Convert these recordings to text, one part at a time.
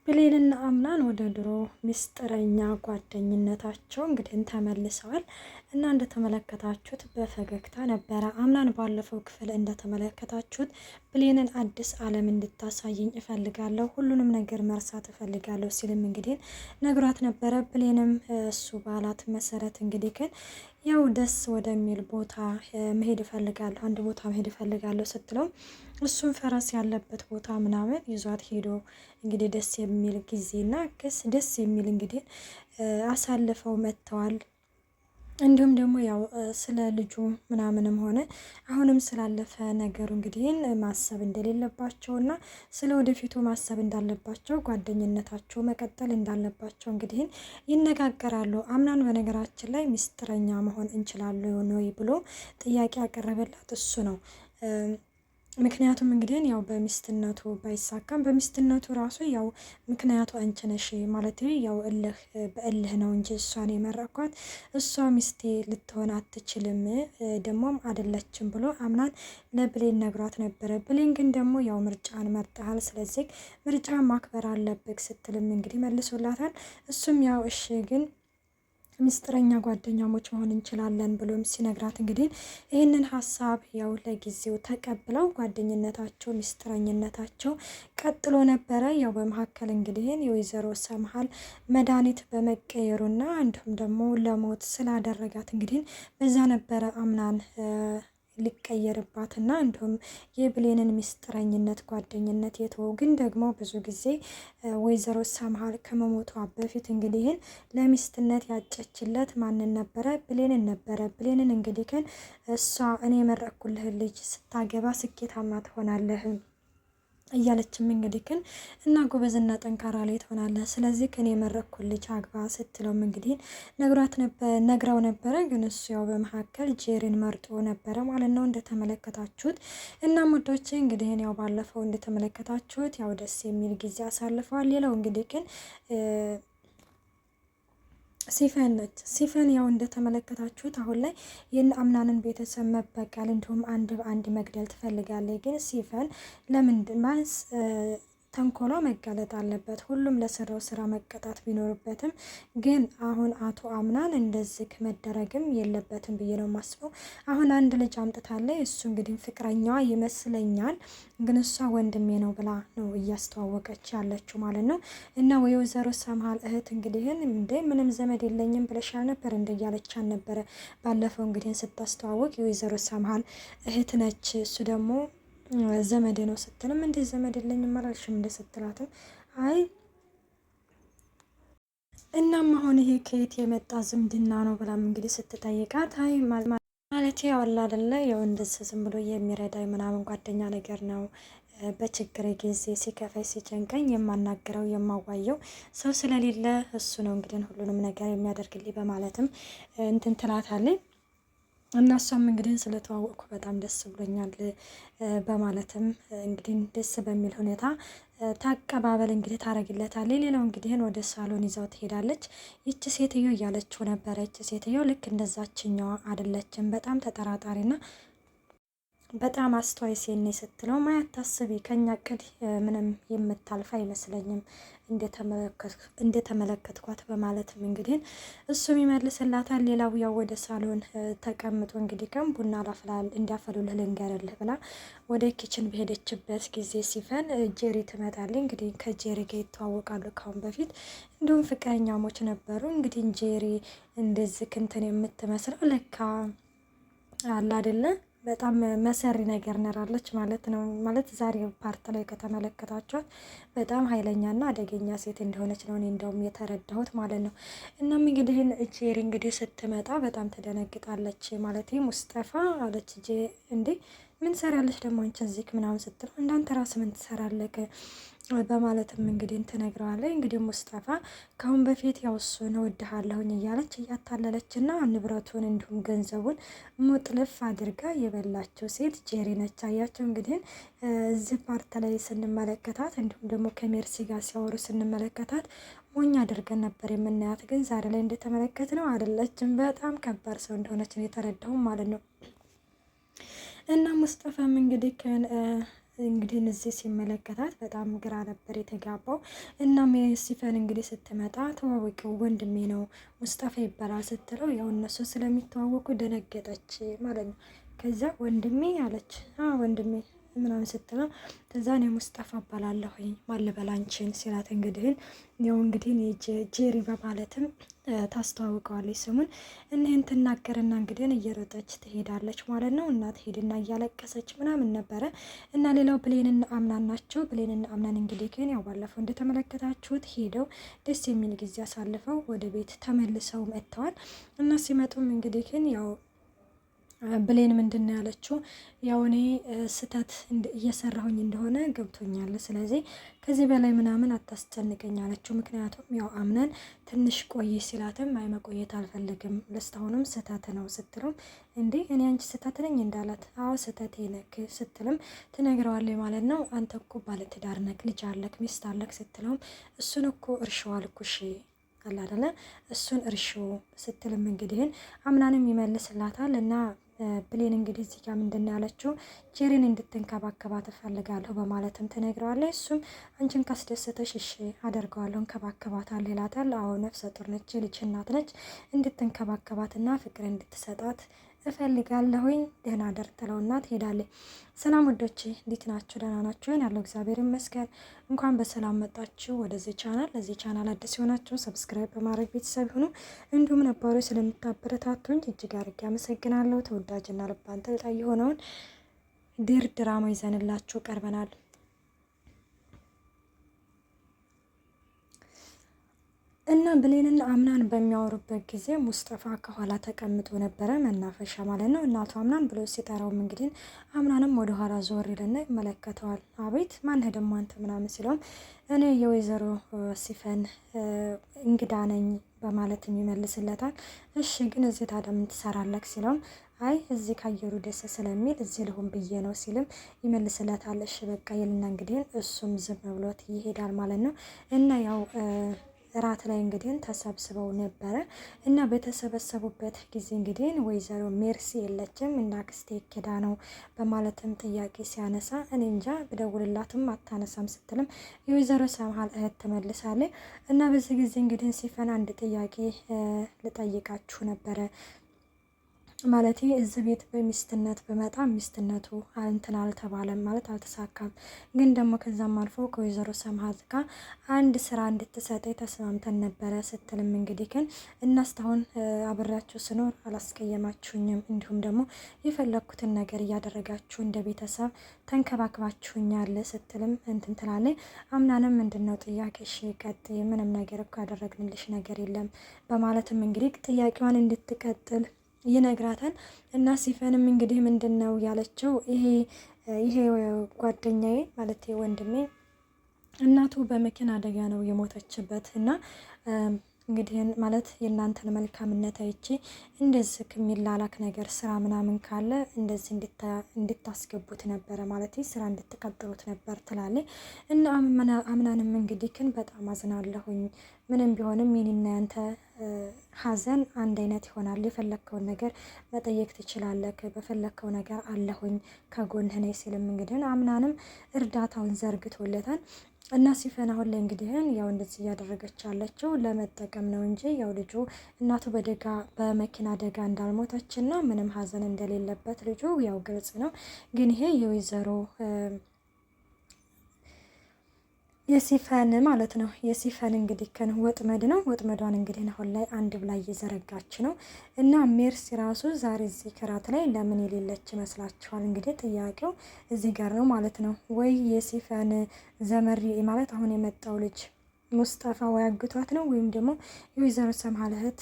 ብሌንና አምናን ወደ ድሮ ሚስጥረኛ ጓደኝነታቸው እንግዲህ ተመልሰዋል እና እንደተመለከታችሁት በፈገግታ ነበረ። አምናን ባለፈው ክፍል እንደተመለከታችሁት ብሌንን አዲስ ዓለም እንድታሳየኝ እፈልጋለሁ፣ ሁሉንም ነገር መርሳት እፈልጋለሁ ሲልም እንግዲህ ነግሯት ነበረ። ብሌንም እሱ ባላት መሰረት እንግዲህ ግን ያው ደስ ወደሚል ቦታ መሄድ እፈልጋለሁ፣ አንድ ቦታ መሄድ እፈልጋለሁ ስትለው እሱም ፈረስ ያለበት ቦታ ምናምን ይዟት ሄዶ እንግዲህ ደስ የሚል ጊዜና ደስ የሚል እንግዲህ አሳልፈው መጥተዋል። እንዲሁም ደግሞ ያው ስለ ልጁ ምናምንም ሆነ አሁንም ስላለፈ ነገሩ እንግዲህ ማሰብ እንደሌለባቸውና ስለ ወደፊቱ ማሰብ እንዳለባቸው ጓደኝነታቸው መቀጠል እንዳለባቸው እንግዲህ ይነጋገራሉ። አምናን በነገራችን ላይ ሚስጥረኛ መሆን እንችላለን ወይ ብሎ ጥያቄ ያቀረበላት እሱ ነው። ምክንያቱም እንግዲህ ያው በሚስትነቱ ባይሳካም በሚስትነቱ ራሱ ያው ምክንያቱ አንቺ ነሽ ማለት ያው በእልህ ነው እንጂ እሷን የመረኳት እሷ ሚስቴ ልትሆን አትችልም ደግሞም አይደለችም ብሎ አምናን ለብሌን ነግሯት ነበረ። ብሌን ግን ደግሞ ያው ምርጫን መርጠሃል፣ ስለዚህ ምርጫን ማክበር አለብህ ስትልም እንግዲህ መልሶላታል። እሱም ያው እሺ ግን ሚስጥረኛ ጓደኛሞች መሆን እንችላለን ብሎም ሲነግራት እንግዲህ ይህንን ሀሳብ ያው ለጊዜው ተቀብለው ጓደኝነታቸው ሚስጥረኝነታቸው ቀጥሎ ነበረ። ያው በመካከል እንግዲህ የወይዘሮ ሰምሃል መድኃኒት በመቀየሩና እንዲሁም ደግሞ ለሞት ስላደረጋት እንግዲህ በዛ ነበረ አምናን ሊቀየርባትና እንዲሁም የብሌንን ሚስጥረኝነት ጓደኝነት የተወው። ግን ደግሞ ብዙ ጊዜ ወይዘሮ ሰምሃል ከመሞቷ በፊት እንግዲህ ለሚስትነት ያጨችለት ማንን ነበረ? ብሌንን ነበረ። ብሌንን እንግዲህ ግን እሷ እኔ የመረቅኩልህ ልጅ ስታገባ ስኬታማ ትሆናለህ እያለችም እንግዲህ ግን እና ጎበዝና ጠንካራ ላይ ትሆናለህ፣ ስለዚህ ከኔ የመረኩት ልጅ አግባ ስትለውም እንግዲህ ነግራው ነበረ። ግን እሱ ያው በመካከል ጄሪን መርጦ ነበረ ማለት ነው እንደተመለከታችሁት። እና ሙዶቼ እንግዲህ ያው ባለፈው እንደተመለከታችሁት ያው ደስ የሚል ጊዜ አሳልፈዋል። ሌላው እንግዲህ ግን ሲፈን ነች። ሲፈን ያው እንደተመለከታችሁት አሁን ላይ የእነ አምናንን ቤተሰብ መበቀል እንዲሁም አንድ በአንድ መግደል ትፈልጋለች። ግን ሲፈን ለምንድን ማንስ ተንኮሏ መጋለጥ አለበት። ሁሉም ለሰራው ስራ መቀጣት ቢኖርበትም ግን አሁን አቶ አምናን እንደዚህ መደረግም የለበትም ብዬ ነው የማስበው። አሁን አንድ ልጅ አምጥታለች። እሱ እንግዲህ ፍቅረኛዋ ይመስለኛል፣ ግን እሷ ወንድሜ ነው ብላ ነው እያስተዋወቀች ያለችው ማለት ነው። እና ወይዘሮ ሰምሃል እህት እንግዲህ እንደ ምንም ዘመድ የለኝም ብለሻል ነበር እንደ እያለቻን ነበረ ባለፈው እንግዲህ ስታስተዋወቅ የወይዘሮ ሰምሃል እህት ነች። እሱ ደግሞ ዘመዴ ነው ስትልም እንዴ ዘመድ የለኝም አላልሽም እንደ ስትላትም አይ እናም አሁን ይሄ ከየት የመጣ ዝምድና ነው ብላም እንግዲህ ስትጠይቃት አይ ማለት ያው አለ አይደለ ያው እንደዚህ ዝም ብሎ የሚረዳኝ ምናምን ጓደኛ ነገር ነው፣ በችግር ጊዜ ሲከፋይ ሲጨንቀኝ የማናግረው የማዋየው ሰው ስለሌለ እሱ ነው እንግዲህ ሁሉንም ነገር የሚያደርግልኝ በማለትም እንትን ትላታለች። እና እሷም እንግዲህ ስለተዋወቅኩ በጣም ደስ ብሎኛል በማለትም እንግዲህ ደስ በሚል ሁኔታ ታቀባበል እንግዲህ ታረግለታለች። ሌላው እንግዲህ ወደ ሳሎን ይዛው ትሄዳለች። ይቺ ሴትዮ እያለችው ነበረ። ይቺ ሴትዮ ልክ እንደዛችኛዋ አይደለችም፣ በጣም ተጠራጣሪና በጣም አስተዋይ ሴት ነኝ ስትለው ማያት ታስቢ ከኛ እቅድ ምንም የምታልፍ አይመስለኝም እንደተመለከትኳት በማለትም እንግዲህ እሱም ይመልስላታል። ሌላው ያው ወደ ሳሎን ተቀምጦ እንግዲህ ከም ቡና እንዲያፈሉልህ ልንገርልህ ብላ ወደ ኪችን በሄደችበት ጊዜ ሲፈን ጄሪ ትመጣለች። እንግዲህ ከጄሪ ጋር ይተዋወቃሉ ካሁን በፊት እንዲሁም ፍቅረኛሞች ነበሩ። እንግዲህ ጄሪ እንደዚህ ክንትን የምትመስለው ለካ አለ አይደለ በጣም መሰሪ ነገር ነራለች ማለት ነው። ማለት ዛሬ ፓርት ላይ ከተመለከታችኋት በጣም ኃይለኛና አደገኛ ሴት እንደሆነች ነው እኔ እንደውም የተረዳሁት ማለት ነው። እናም እንግዲህ ጄሪ እንግዲህ ስትመጣ በጣም ትደነግጣለች። ማለት ሙስጠፋ አለች እንዴ ምን ሰራለች ደግሞ አንቺ እዚህ ምናምን ስትለው እንዳንተ ራስ ምን ትሰራለህ በማለትም እንግዲህ ትነግረዋለች። እንግዲህ ሙስጠፋ ካሁን በፊት ያው እሱን እወድሃለሁኝ እያለች እያታለለችና ንብረቱን እንዲሁም ገንዘቡን ሙጥልፍ አድርጋ የበላቸው ሴት ጄሪ ነች። አያቸው እንግዲህ እዚህ ፓርት ላይ ስንመለከታት እንዲሁም ደግሞ ከሜርሲ ጋር ሲያወሩ ስንመለከታት ሞኝ አድርገን ነበር የምናያት፣ ግን ዛሬ ላይ እንደተመለከት ነው አይደለችም። በጣም ከባድ ሰው እንደሆነች ነው የተረዳሁም ማለት ነው። እና ሙስጠፋም እንግዲህ እንግዲህ እዚህ ሲመለከታት በጣም ግራ ነበር የተጋባው። እናም ሲፈን እንግዲህ ስትመጣ ተዋወቂው ወንድሜ ነው ሙስጠፋ ይባላል ስትለው ያው እነሱ ስለሚተዋወቁ ደነገጠች ማለት ነው። ከዛ ወንድሜ አለች። ወንድሜ ምናምን ስትለው ከዛ እኔ ሙስጠፋ እባላለሁኝ ማልበላንችን ሲላት እንግዲህን ያው እንግዲህ ጄሪ በማለትም ታስተዋውቀዋለች ስሙን። እኔን ትናገርና እንግዲህ እየሮጠች ትሄዳለች ማለት ነው። እና ትሄድና እያለቀሰች ምናምን ነበረ። እና ሌላው ብሌንና አምናን ናቸው። ብሌንና አምናን እንግዲህ ግን ያው ባለፈው እንደተመለከታችሁት ሄደው ደስ የሚል ጊዜ አሳልፈው ወደ ቤት ተመልሰው መጥተዋል። እና ሲመጡም እንግዲህ ግን ያው ብሌን ምንድን ነው ያለችው? ያው እኔ ስህተት እየሰራሁኝ እንደሆነ ገብቶኛል። ስለዚህ ከዚህ በላይ ምናምን አታስጨንቀኝ አለችው። ምክንያቱም ያው አምነን ትንሽ ቆይ ሲላትም አይ መቆየት አልፈልግም ለስታሁንም ስህተት ነው ስትሉም እንዴ እኔ አንቺ ስህተት ነኝ እንዳላት አዎ ስህተቴ ነክ ስትልም ትነግረዋለች ማለት ነው። አንተ እኮ ባለትዳር ነክ ልጅ አለክ ሚስት አለክ ስትለውም እሱን እኮ እርሻው አልኩሽ አላደለ እሱን እርሾ ስትልም እንግዲህን አምናንም ይመልስላታል። እና ብሌን እንግዲህ እዚህ ጋር ምንድን ነው ያለችው? ጄሪን እንድትንከባከባት እፈልጋለሁ በማለትም ትነግረዋለች። እሱም አንቺን ካስደሰተሽ እሺ አደርገዋለሁ እንከባከባታለሁ ይላታል። አዎ ነፍሰ ጡር ነች፣ የልጅ እናት ነች፣ እንድትንከባከባትና ፍቅር እንድትሰጣት እፈልጋለሁኝ ደህና ደር ትለውና ትሄዳለች። ሰላም ወዶቼ እንዴት ናችሁ? ደህና ናችሁ? ያለው እግዚአብሔር ይመስገን። እንኳን በሰላም መጣችሁ ወደዚህ ቻናል። ለዚህ ቻናል አዲስ የሆናችሁ ሰብስክራይብ በማድረግ ቤተሰብ ሁኑ። እንዲሁም ነባሮች ስለምታበረታቱኝ እጅግ አድርጌ አመሰግናለሁ። ተወዳጅና ልብ አንጠልጣይ የሆነውን ድራማ ይዘንላችሁ ቀርበናል። እና ብሌንና አምናን በሚያወሩበት ጊዜ ሙስጠፋ ከኋላ ተቀምጦ ነበረ፣ መናፈሻ ማለት ነው። እናቱ አምናን ብሎ ሲጠራውም እንግዲህ አምናንም ወደ ኋላ ዞር ይልና ይመለከተዋል። አቤት ማንህ ደግሞ አንተ ምናምን ሲለውም እኔ የወይዘሮ ሲፈን እንግዳ ነኝ በማለትም ይመልስለታል። እሺ ግን እዚህ ታዲያ ምን ትሰራለህ ሲለውም አይ እዚህ ካየሩ ደስ ስለሚል እዚህ ልሁን ብዬ ነው ሲልም ይመልስለታል። እሺ በቃ ይልና እንግዲህ እሱም ዝም ብሎት ይሄዳል ማለት ነው። እና ያው እራት ላይ እንግዲህ ተሰብስበው ነበረ። እና በተሰበሰቡበት ጊዜ እንግዲህ ወይዘሮ ሜርሲ የለችም እና አክስቴ ኬዳ ነው በማለትም ጥያቄ ሲያነሳ እኔ እንጃ ብደውልላትም አታነሳም ስትልም የወይዘሮ ሰምሃል እህት ትመልሳለች። እና በዚህ ጊዜ እንግዲህ ሲፈን አንድ ጥያቄ ልጠይቃችሁ ነበረ ማለት እዚህ ቤት በሚስትነት በመጣ ሚስትነቱ እንትን አልተባለም ማለት አልተሳካም። ግን ደግሞ ከዛም አልፎ ከወይዘሮ ሰምሃት ጋር አንድ ስራ እንድትሰጠኝ ተስማምተን ነበረ ስትልም እንግዲህ ግን እናስታሁን አብሬያችሁ ስኖር አላስቀየማችሁኝም፣ እንዲሁም ደግሞ የፈለግኩትን ነገር እያደረጋችሁ እንደ ቤተሰብ ተንከባክባችሁኛል ስትልም እንትን ትላለች። አምናንም ምንድነው ጥያቄሽ? ቀጥይ፣ ምንም ነገር እኮ ያደረግንልሽ ነገር የለም በማለትም እንግዲህ ጥያቄዋን እንድትቀጥል ይነግራታል። እና ሲፈንም እንግዲህ ምንድን ነው ያለችው? ይሄ ጓደኛዬ ማለት ወንድሜ እናቱ በመኪና አደጋ ነው የሞተችበት እና እንግዲህ ማለት የእናንተን መልካምነት አይቼ እንደዚህ ከሚላላክ ነገር ስራ ምናምን ካለ እንደዚህ እንድታስገቡት ነበረ ማለት ስራ እንድትቀጥሉት ነበር ትላለች። እና አምናንም እንግዲህ ግን በጣም አዝናለሁኝ፣ ምንም ቢሆንም የኔና ያንተ ሀዘን አንድ አይነት ይሆናል፣ የፈለግከውን ነገር መጠየቅ ትችላለህ፣ በፈለግከው ነገር አለሁኝ ከጎንህ ነኝ ሲልም እንግዲህ አምናንም እርዳታውን ዘርግቶለታል። እና ሲፈን አሁን ላይ እንግዲህ ያው እንደዚህ እያደረገች ያለችው ለመጠቀም ነው እንጂ ያው ልጁ እናቱ በመኪና አደጋ እንዳልሞተች እና ምንም ሀዘን እንደሌለበት ልጁ ያው ግልጽ ነው። ግን ይሄ የወይዘሮ የሲፈን ማለት ነው። የሲፈን እንግዲህ ከን ወጥመድ ነው። ወጥመዷን እንግዲህ አሁን ላይ አንድ ብላ እየዘረጋች ነው። እና ሜርሲ ራሱ ዛሬ እዚህ ክራት ላይ ለምን የሌለች ይመስላችኋል? እንግዲህ ጥያቄው እዚህ ጋር ነው ማለት ነው። ወይ የሲፈን ዘመሪ ማለት አሁን የመጣው ልጅ ሙስጠፋ ወይ አግቷት ነው ወይም ደግሞ የወይዘሮ ሰምሃል እህት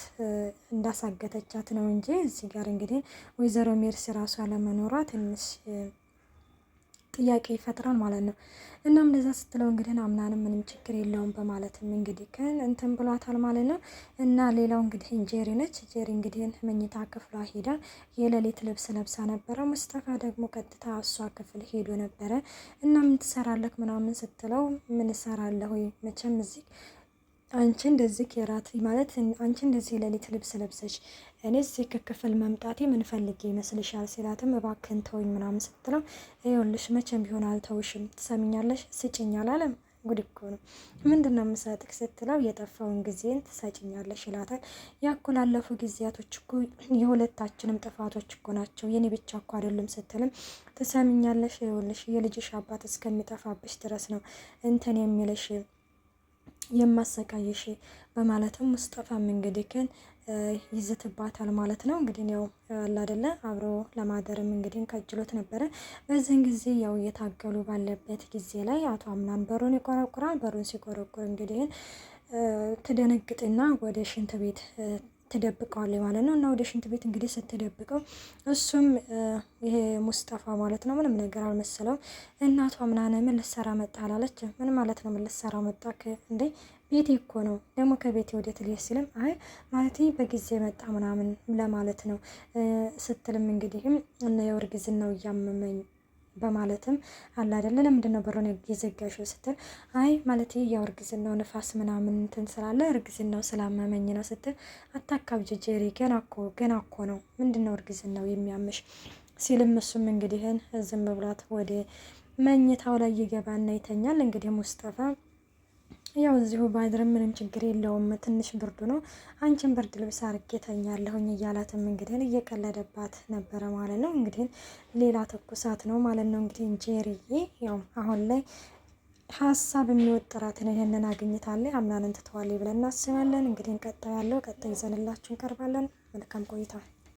እንዳሳገተቻት ነው እንጂ እዚህ ጋር እንግዲህ ወይዘሮ ሜርሲ ራሱ አለመኖሯ ትንሽ ጥያቄ ይፈጥራል ማለት ነው። እናም እንደዛ ስትለው እንግዲህ አምናንም ምንም ችግር የለውም በማለትም እንግዲህ ግን እንትን ብሏታል ማለት ነው። እና ሌላው እንግዲህ ጄሪ ነች። ጄሪ እንግዲህ መኝታ ክፍሏ ሄዳ የሌሊት ልብስ ለብሳ ነበረ። ሙስጠፋ ደግሞ ቀጥታ እሷ ክፍል ሄዶ ነበረ። እና ምን ትሰራለህ ምናምን ስትለው ምን እሰራለሁ መቼም እዚህ አንቺ እንደዚህ ኬራት ማለት አንቺ እንደዚህ ሌሊት ልብስ ለብሰሽ እኔ እዚህ ከክፍል መምጣቴ ምን ፈልጌ ይመስልሻል? ሲላትም እባክህን ተወኝ ምናምን ስትለው ይኸውልሽ መቼም ቢሆን አልተውሽም፣ ትሰሚኛለሽ፣ ስጭኝ አላለም። ጉድ እኮ ነው። ምንድን ነው የምሰጥክ ስትለው የጠፋውን ጊዜን ትሰጭኛለሽ ይላታል። ያኮላለፉ ጊዜያቶች እኮ የሁለታችንም ጥፋቶች እኮ ናቸው፣ የኔ ብቻ እኮ አይደሉም ስትልም ትሰሚኛለሽ፣ ይኸውልሽ የልጅሽ አባት እስከሚጠፋብሽ ድረስ ነው እንትን የሚልሽ የማሰቃየሽ በማለትም ሙስጠፋም እንግዲህ ግን ይዝትባታል ማለት ነው። እንግዲህ ያው አለ አይደለ አብሮ ለማደርም እንግዲህ ከጅሎት ነበረ። በዚህን ጊዜ ያው እየታገሉ ባለበት ጊዜ ላይ አቶ አምናን በሩን ይቆረቁራል። በሩን ሲቆረቁር እንግዲህ ትደነግጥና ወደ ሽንት ቤት ትደብቀዋለች ማለት ነው። እና ወደ ሽንት ቤት እንግዲህ ስትደብቀው እሱም ይሄ ሙስጠፋ ማለት ነው ምንም ነገር አልመሰለው። እናቷ ምናምን ምን ልትሰራ መጣ አላለች። ምን ማለት ነው ምን ልትሰራ መጣ እንዴ? ቤቴ እኮ ነው ደግሞ ከቤቴ ወዴት ልሄድ ሲልም አይ ማለት በጊዜ መጣ ምናምን ለማለት ነው ስትልም እንግዲህም እና የእርግዝናው እያመመኝ በማለትም አለ አይደለ ለምንድን ነው በሩን የዘጋሽው ስትል አይ ማለት ያው እርግዝናው ንፋስ ምናምን እንትን ስላለ እርግዝናው ስላመመኝ ነው ስትል አታካብጂ ጄሪ ገና እኮ ነው ምንድን ነው እርግዝናው የሚያምሽ ሲልም እሱም እንግዲህን ዝም ብሏት ወደ መኝታው ላይ ይገባና ይተኛል። እንግዲህ ሙስጠፋ ያው እዚሁ ባድርም ምንም ችግር የለውም ትንሽ ብርዱ ነው አንቺን ብርድ ልብስ አርጌ ተኛለሁኝ እያላትም እንግዲህ እየቀለደባት ነበረ ማለት ነው። እንግዲህ ሌላ ትኩሳት ነው ማለት ነው። እንግዲህ ጄሪዬ ያው አሁን ላይ ሀሳብ የሚወጥራትን ይሄንን አግኝታለች። አምናንን ትተዋለች ብለን እናስባለን። እንግዲህ ቀጣይ ያለው ቀጣይ ይዘንላችሁ እንቀርባለን። መልካም ቆይታ